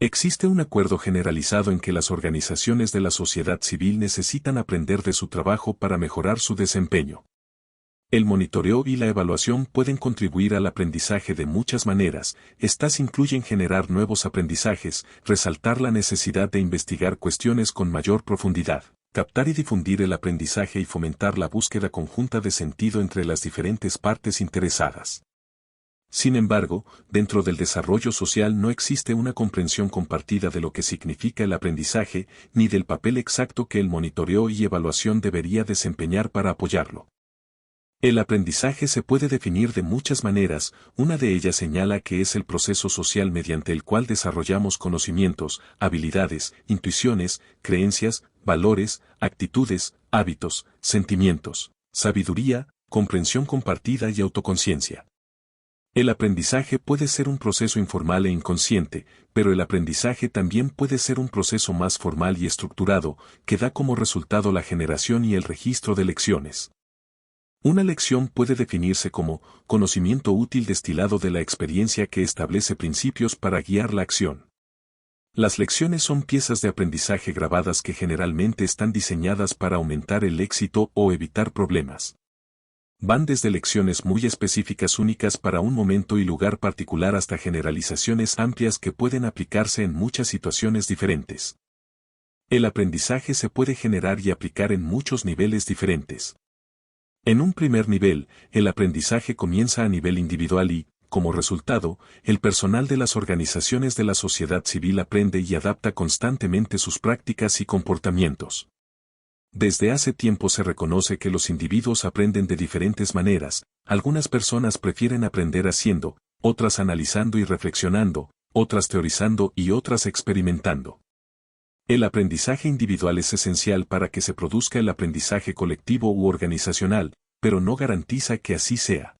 Existe un acuerdo generalizado en que las organizaciones de la sociedad civil necesitan aprender de su trabajo para mejorar su desempeño. El monitoreo y la evaluación pueden contribuir al aprendizaje de muchas maneras. Estas incluyen generar nuevos aprendizajes, resaltar la necesidad de investigar cuestiones con mayor profundidad, captar y difundir el aprendizaje y fomentar la búsqueda conjunta de sentido entre las diferentes partes interesadas. Sin embargo, dentro del desarrollo social no existe una comprensión compartida de lo que significa el aprendizaje, ni del papel exacto que el monitoreo y evaluación debería desempeñar para apoyarlo. El aprendizaje se puede definir de muchas maneras. Una de ellas señala que es el proceso social mediante el cual desarrollamos conocimientos, habilidades, intuiciones, creencias, valores, actitudes, hábitos, sentimientos, sabiduría, comprensión compartida y autoconciencia. El aprendizaje puede ser un proceso informal e inconsciente, pero el aprendizaje también puede ser un proceso más formal y estructurado, que da como resultado la generación y el registro de lecciones. Una lección puede definirse como conocimiento útil destilado de la experiencia que establece principios para guiar la acción. Las lecciones son piezas de aprendizaje grabadas que generalmente están diseñadas para aumentar el éxito o evitar problemas. Van desde lecciones muy específicas únicas para un momento y lugar particular hasta generalizaciones amplias que pueden aplicarse en muchas situaciones diferentes. El aprendizaje se puede generar y aplicar en muchos niveles diferentes. En un primer nivel, el aprendizaje comienza a nivel individual y, como resultado, el personal de las organizaciones de la sociedad civil aprende y adapta constantemente sus prácticas y comportamientos. Desde hace tiempo se reconoce que los individuos aprenden de diferentes maneras. Algunas personas prefieren aprender haciendo, otras analizando y reflexionando, otras teorizando y otras experimentando. El aprendizaje individual es esencial para que se produzca el aprendizaje colectivo u organizacional, pero no garantiza que así sea.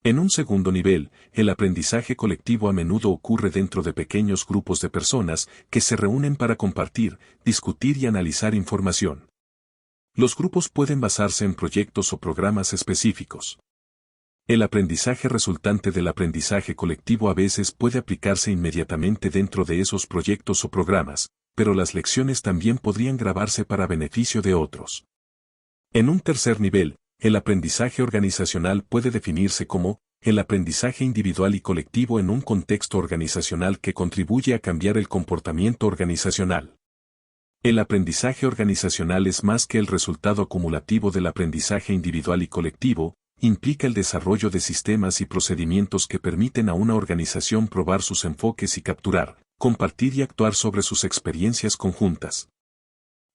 En un segundo nivel, el aprendizaje colectivo a menudo ocurre dentro de pequeños grupos de personas que se reúnen para compartir, discutir y analizar información. Los grupos pueden basarse en proyectos o programas específicos. El aprendizaje resultante del aprendizaje colectivo a veces puede aplicarse inmediatamente dentro de esos proyectos o programas, pero las lecciones también podrían grabarse para beneficio de otros. En un tercer nivel, el aprendizaje organizacional puede definirse como el aprendizaje individual y colectivo en un contexto organizacional que contribuye a cambiar el comportamiento organizacional. El aprendizaje organizacional es más que el resultado acumulativo del aprendizaje individual y colectivo, implica el desarrollo de sistemas y procedimientos que permiten a una organización probar sus enfoques y capturar, compartir y actuar sobre sus experiencias conjuntas.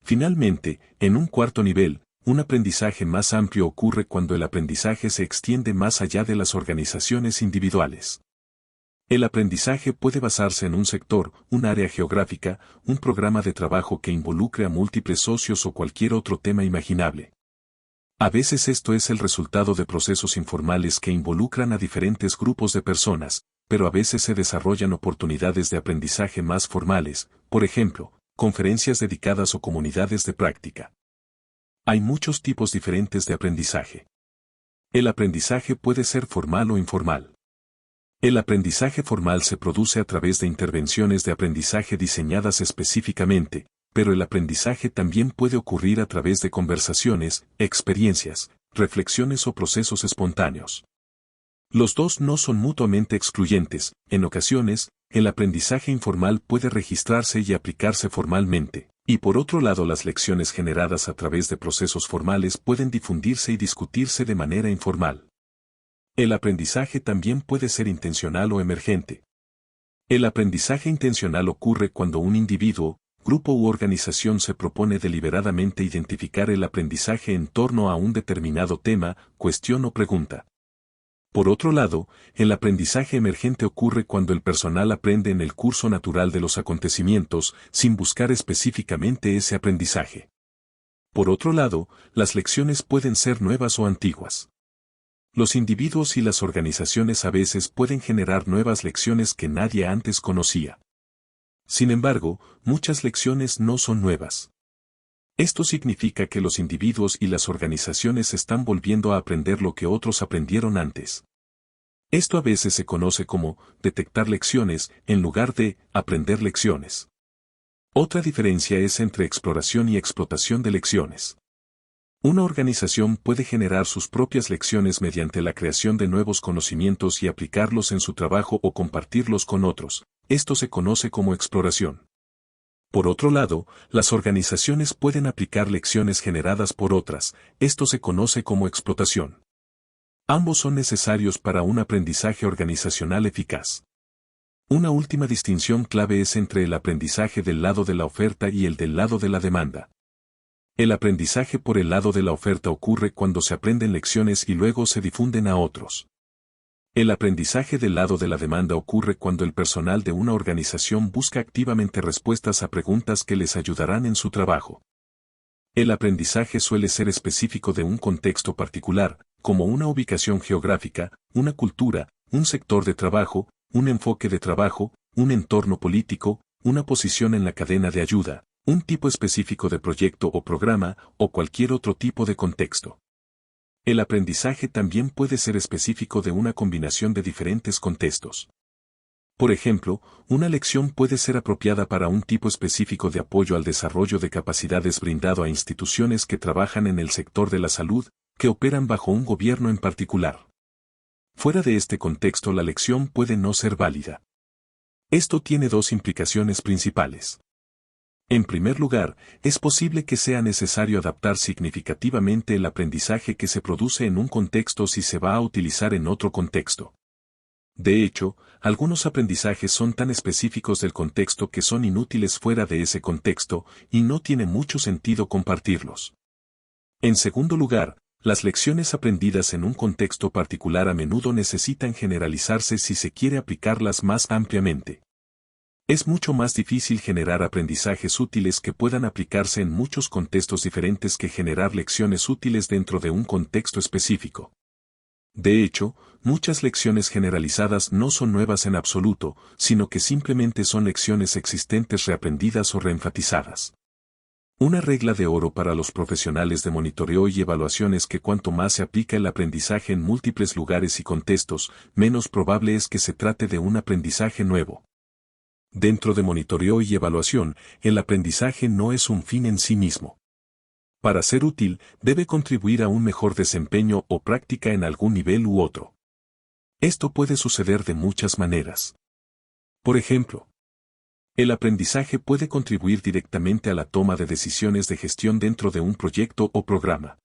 Finalmente, en un cuarto nivel, un aprendizaje más amplio ocurre cuando el aprendizaje se extiende más allá de las organizaciones individuales. El aprendizaje puede basarse en un sector, un área geográfica, un programa de trabajo que involucre a múltiples socios o cualquier otro tema imaginable. A veces esto es el resultado de procesos informales que involucran a diferentes grupos de personas, pero a veces se desarrollan oportunidades de aprendizaje más formales, por ejemplo, conferencias dedicadas o comunidades de práctica. Hay muchos tipos diferentes de aprendizaje. El aprendizaje puede ser formal o informal. El aprendizaje formal se produce a través de intervenciones de aprendizaje diseñadas específicamente, pero el aprendizaje también puede ocurrir a través de conversaciones, experiencias, reflexiones o procesos espontáneos. Los dos no son mutuamente excluyentes. En ocasiones, el aprendizaje informal puede registrarse y aplicarse formalmente, y por otro lado las lecciones generadas a través de procesos formales pueden difundirse y discutirse de manera informal. El aprendizaje también puede ser intencional o emergente. El aprendizaje intencional ocurre cuando un individuo, grupo u organización se propone deliberadamente identificar el aprendizaje en torno a un determinado tema, cuestión o pregunta. Por otro lado, el aprendizaje emergente ocurre cuando el personal aprende en el curso natural de los acontecimientos, sin buscar específicamente ese aprendizaje. Por otro lado, las lecciones pueden ser nuevas o antiguas. Los individuos y las organizaciones a veces pueden generar nuevas lecciones que nadie antes conocía. Sin embargo, muchas lecciones no son nuevas. Esto significa que los individuos y las organizaciones están volviendo a aprender lo que otros aprendieron antes. Esto a veces se conoce como detectar lecciones en lugar de aprender lecciones. Otra diferencia es entre exploración y explotación de lecciones. Una organización puede generar sus propias lecciones mediante la creación de nuevos conocimientos y aplicarlos en su trabajo o compartirlos con otros. Esto se conoce como exploración. Por otro lado, las organizaciones pueden aplicar lecciones generadas por otras. Esto se conoce como explotación. Ambos son necesarios para un aprendizaje organizacional eficaz. Una última distinción clave es entre el aprendizaje del lado de la oferta y el del lado de la demanda. El aprendizaje por el lado de la oferta ocurre cuando se aprenden lecciones y luego se difunden a otros. El aprendizaje del lado de la demanda ocurre cuando el personal de una organización busca activamente respuestas a preguntas que les ayudarán en su trabajo. El aprendizaje suele ser específico de un contexto particular, como una ubicación geográfica, una cultura, un sector de trabajo, un enfoque de trabajo, un entorno político, una posición en la cadena de ayuda, un tipo específico de proyecto o programa, o cualquier otro tipo de contexto. El aprendizaje también puede ser específico de una combinación de diferentes contextos. Por ejemplo, una lección puede ser apropiada para un tipo específico de apoyo al desarrollo de capacidades brindado a instituciones que trabajan en el sector de la salud, que operan bajo un gobierno en particular. Fuera de este contexto, la lección puede no ser válida. Esto tiene dos implicaciones principales. En primer lugar, es posible que sea necesario adaptar significativamente el aprendizaje que se produce en un contexto si se va a utilizar en otro contexto. De hecho, algunos aprendizajes son tan específicos del contexto que son inútiles fuera de ese contexto, y no tiene mucho sentido compartirlos. En segundo lugar, las lecciones aprendidas en un contexto particular a menudo necesitan generalizarse si se quiere aplicarlas más ampliamente. Es mucho más difícil generar aprendizajes útiles que puedan aplicarse en muchos contextos diferentes que generar lecciones útiles dentro de un contexto específico. De hecho, muchas lecciones generalizadas no son nuevas en absoluto, sino que simplemente son lecciones existentes reaprendidas o reenfatizadas. Una regla de oro para los profesionales de monitoreo y evaluación es que cuanto más se aplica el aprendizaje en múltiples lugares y contextos, menos probable es que se trate de un aprendizaje nuevo. Dentro de monitoreo y evaluación, el aprendizaje no es un fin en sí mismo. Para ser útil, debe contribuir a un mejor desempeño o práctica en algún nivel u otro. Esto puede suceder de muchas maneras. Por ejemplo, el aprendizaje puede contribuir directamente a la toma de decisiones de gestión dentro de un proyecto o programa.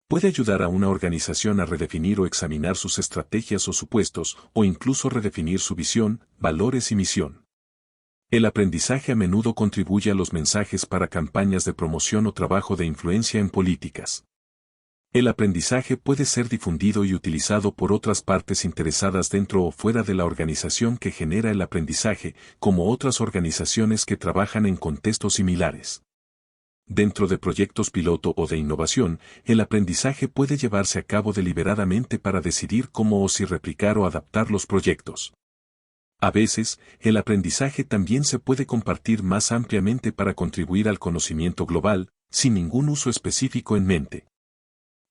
Puede ayudar a una organización a redefinir o examinar sus estrategias o supuestos, o incluso redefinir su visión, valores y misión. El aprendizaje a menudo contribuye a los mensajes para campañas de promoción o trabajo de influencia en políticas. El aprendizaje puede ser difundido y utilizado por otras partes interesadas dentro o fuera de la organización que genera el aprendizaje, como otras organizaciones que trabajan en contextos similares. Dentro de proyectos piloto o de innovación, el aprendizaje puede llevarse a cabo deliberadamente para decidir cómo o si replicar o adaptar los proyectos. A veces, el aprendizaje también se puede compartir más ampliamente para contribuir al conocimiento global, sin ningún uso específico en mente.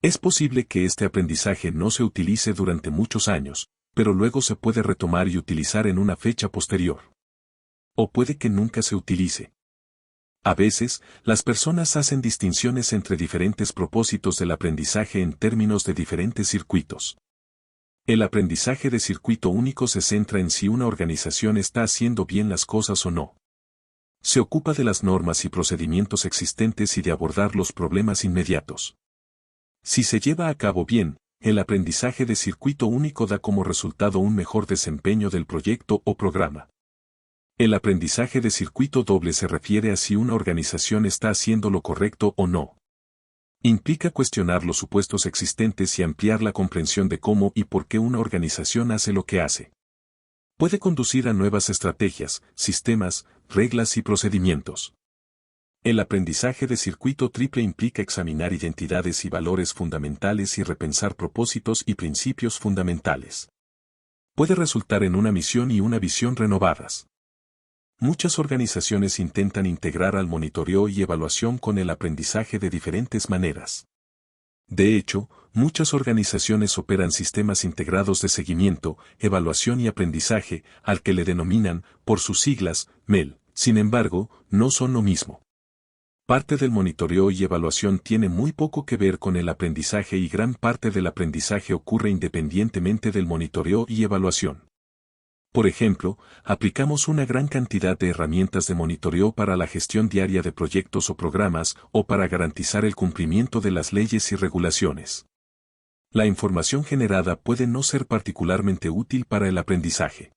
Es posible que este aprendizaje no se utilice durante muchos años, pero luego se puede retomar y utilizar en una fecha posterior. O puede que nunca se utilice. A veces, las personas hacen distinciones entre diferentes propósitos del aprendizaje en términos de diferentes circuitos. El aprendizaje de circuito único se centra en si una organización está haciendo bien las cosas o no. Se ocupa de las normas y procedimientos existentes y de abordar los problemas inmediatos. Si se lleva a cabo bien, el aprendizaje de circuito único da como resultado un mejor desempeño del proyecto o programa. El aprendizaje de circuito doble se refiere a si una organización está haciendo lo correcto o no. Implica cuestionar los supuestos existentes y ampliar la comprensión de cómo y por qué una organización hace lo que hace. Puede conducir a nuevas estrategias, sistemas, reglas y procedimientos. El aprendizaje de circuito triple implica examinar identidades y valores fundamentales y repensar propósitos y principios fundamentales. Puede resultar en una misión y una visión renovadas. Muchas organizaciones intentan integrar al monitoreo y evaluación con el aprendizaje de diferentes maneras. De hecho, Muchas organizaciones operan sistemas integrados de seguimiento, evaluación y aprendizaje, al que le denominan, por sus siglas, MEL. Sin embargo, no son lo mismo. Parte del monitoreo y evaluación tiene muy poco que ver con el aprendizaje y gran parte del aprendizaje ocurre independientemente del monitoreo y evaluación. Por ejemplo, aplicamos una gran cantidad de herramientas de monitoreo para la gestión diaria de proyectos o programas o para garantizar el cumplimiento de las leyes y regulaciones. La información generada puede no ser particularmente útil para el aprendizaje.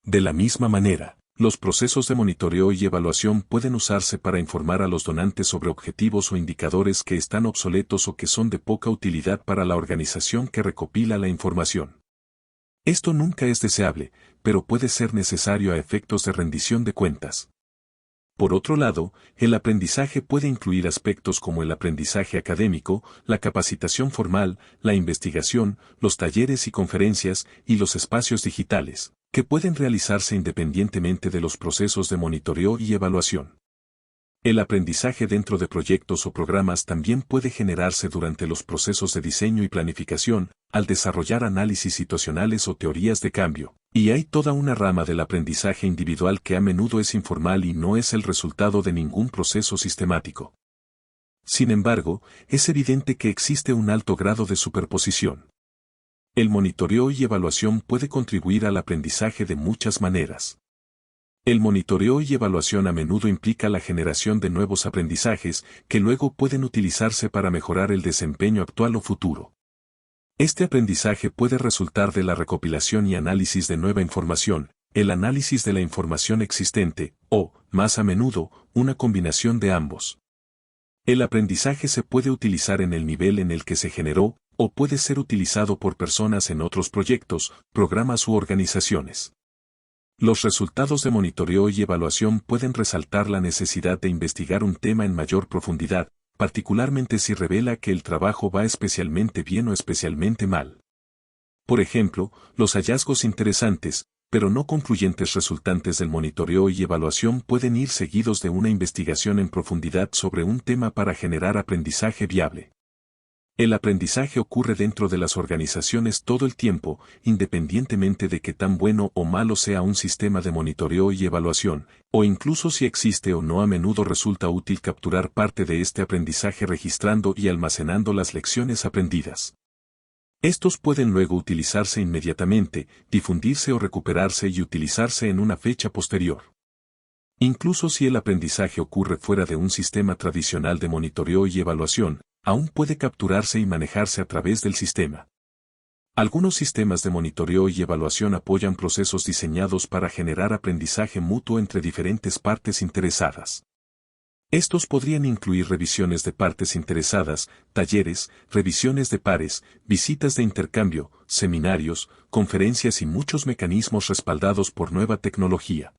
De la misma manera, los procesos de monitoreo y evaluación pueden usarse para informar a los donantes sobre objetivos o indicadores que están obsoletos o que son de poca utilidad para la organización que recopila la información. Esto nunca es deseable, pero puede ser necesario a efectos de rendición de cuentas. Por otro lado, el aprendizaje puede incluir aspectos como el aprendizaje académico, la capacitación formal, la investigación, los talleres y conferencias, y los espacios digitales, que pueden realizarse independientemente de los procesos de monitoreo y evaluación. El aprendizaje dentro de proyectos o programas también puede generarse durante los procesos de diseño y planificación, al desarrollar análisis situacionales o teorías de cambio. Y hay toda una rama del aprendizaje individual que a menudo es informal y no es el resultado de ningún proceso sistemático. Sin embargo, es evidente que existe un alto grado de superposición. El monitoreo y evaluación puede contribuir al aprendizaje de muchas maneras. El monitoreo y evaluación a menudo implica la generación de nuevos aprendizajes que luego pueden utilizarse para mejorar el desempeño actual o futuro. Este aprendizaje puede resultar de la recopilación y análisis de nueva información, el análisis de la información existente, o, más a menudo, una combinación de ambos. El aprendizaje se puede utilizar en el nivel en el que se generó, o puede ser utilizado por personas en otros proyectos, programas u organizaciones. Los resultados de monitoreo y evaluación pueden resaltar la necesidad de investigar un tema en mayor profundidad, particularmente si revela que el trabajo va especialmente bien o especialmente mal. Por ejemplo, los hallazgos interesantes, pero no concluyentes resultantes del monitoreo y evaluación pueden ir seguidos de una investigación en profundidad sobre un tema para generar aprendizaje viable. El aprendizaje ocurre dentro de las organizaciones todo el tiempo, independientemente de que tan bueno o malo sea un sistema de monitoreo y evaluación, o incluso si existe o no a menudo resulta útil capturar parte de este aprendizaje registrando y almacenando las lecciones aprendidas. Estos pueden luego utilizarse inmediatamente, difundirse o recuperarse y utilizarse en una fecha posterior. Incluso si el aprendizaje ocurre fuera de un sistema tradicional de monitoreo y evaluación, aún puede capturarse y manejarse a través del sistema. Algunos sistemas de monitoreo y evaluación apoyan procesos diseñados para generar aprendizaje mutuo entre diferentes partes interesadas. Estos podrían incluir revisiones de partes interesadas, talleres, revisiones de pares, visitas de intercambio, seminarios, conferencias y muchos mecanismos respaldados por nueva tecnología.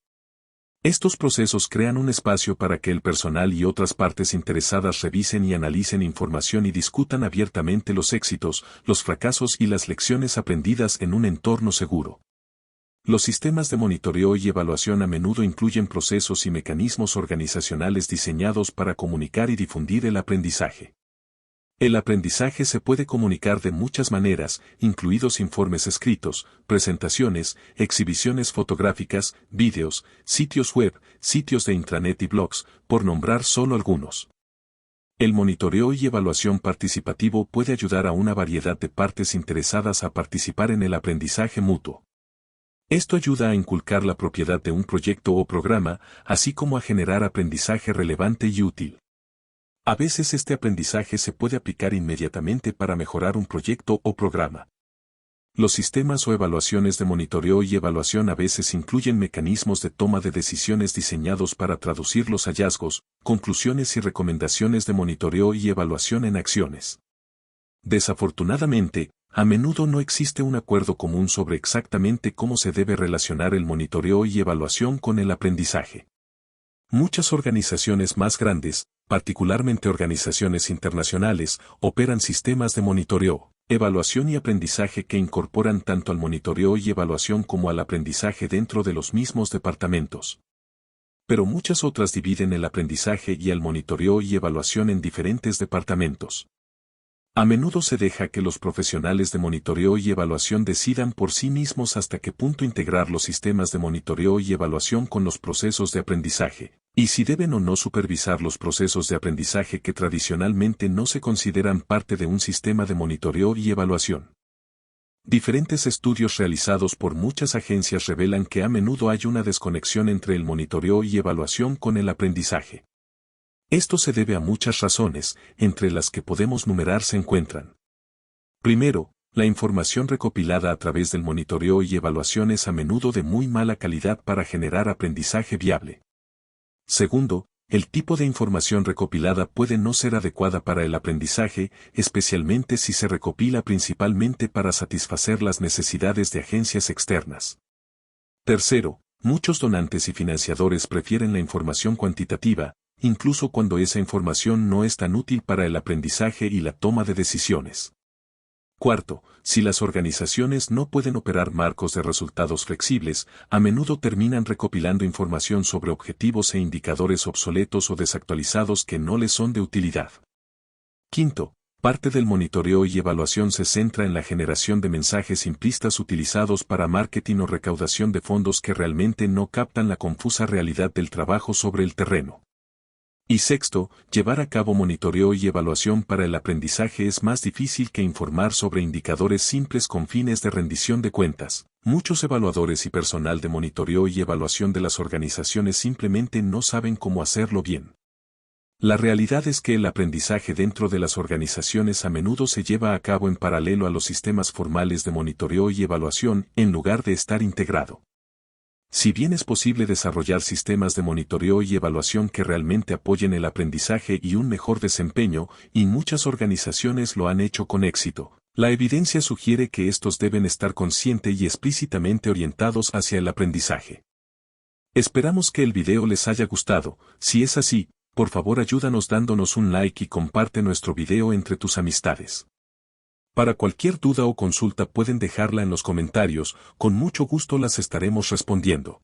Estos procesos crean un espacio para que el personal y otras partes interesadas revisen y analicen información y discutan abiertamente los éxitos, los fracasos y las lecciones aprendidas en un entorno seguro. Los sistemas de monitoreo y evaluación a menudo incluyen procesos y mecanismos organizacionales diseñados para comunicar y difundir el aprendizaje. El aprendizaje se puede comunicar de muchas maneras, incluidos informes escritos, presentaciones, exhibiciones fotográficas, vídeos, sitios web, sitios de intranet y blogs, por nombrar solo algunos. El monitoreo y evaluación participativo puede ayudar a una variedad de partes interesadas a participar en el aprendizaje mutuo. Esto ayuda a inculcar la propiedad de un proyecto o programa, así como a generar aprendizaje relevante y útil. A veces este aprendizaje se puede aplicar inmediatamente para mejorar un proyecto o programa. Los sistemas o evaluaciones de monitoreo y evaluación a veces incluyen mecanismos de toma de decisiones diseñados para traducir los hallazgos, conclusiones y recomendaciones de monitoreo y evaluación en acciones. Desafortunadamente, a menudo no existe un acuerdo común sobre exactamente cómo se debe relacionar el monitoreo y evaluación con el aprendizaje. Muchas organizaciones más grandes, particularmente organizaciones internacionales, operan sistemas de monitoreo, evaluación y aprendizaje que incorporan tanto al monitoreo y evaluación como al aprendizaje dentro de los mismos departamentos. Pero muchas otras dividen el aprendizaje y el monitoreo y evaluación en diferentes departamentos. A menudo se deja que los profesionales de monitoreo y evaluación decidan por sí mismos hasta qué punto integrar los sistemas de monitoreo y evaluación con los procesos de aprendizaje, y si deben o no supervisar los procesos de aprendizaje que tradicionalmente no se consideran parte de un sistema de monitoreo y evaluación. Diferentes estudios realizados por muchas agencias revelan que a menudo hay una desconexión entre el monitoreo y evaluación con el aprendizaje. Esto se debe a muchas razones, entre las que podemos numerar se encuentran. Primero, la información recopilada a través del monitoreo y evaluación es a menudo de muy mala calidad para generar aprendizaje viable. Segundo, el tipo de información recopilada puede no ser adecuada para el aprendizaje, especialmente si se recopila principalmente para satisfacer las necesidades de agencias externas. Tercero, muchos donantes y financiadores prefieren la información cuantitativa, incluso cuando esa información no es tan útil para el aprendizaje y la toma de decisiones. Cuarto, si las organizaciones no pueden operar marcos de resultados flexibles, a menudo terminan recopilando información sobre objetivos e indicadores obsoletos o desactualizados que no les son de utilidad. Quinto, parte del monitoreo y evaluación se centra en la generación de mensajes simplistas utilizados para marketing o recaudación de fondos que realmente no captan la confusa realidad del trabajo sobre el terreno. Y sexto, llevar a cabo monitoreo y evaluación para el aprendizaje es más difícil que informar sobre indicadores simples con fines de rendición de cuentas. Muchos evaluadores y personal de monitoreo y evaluación de las organizaciones simplemente no saben cómo hacerlo bien. La realidad es que el aprendizaje dentro de las organizaciones a menudo se lleva a cabo en paralelo a los sistemas formales de monitoreo y evaluación en lugar de estar integrado. Si bien es posible desarrollar sistemas de monitoreo y evaluación que realmente apoyen el aprendizaje y un mejor desempeño, y muchas organizaciones lo han hecho con éxito, la evidencia sugiere que estos deben estar consciente y explícitamente orientados hacia el aprendizaje. Esperamos que el video les haya gustado. Si es así, por favor ayúdanos dándonos un like y comparte nuestro video entre tus amistades. Para cualquier duda o consulta pueden dejarla en los comentarios, con mucho gusto las estaremos respondiendo.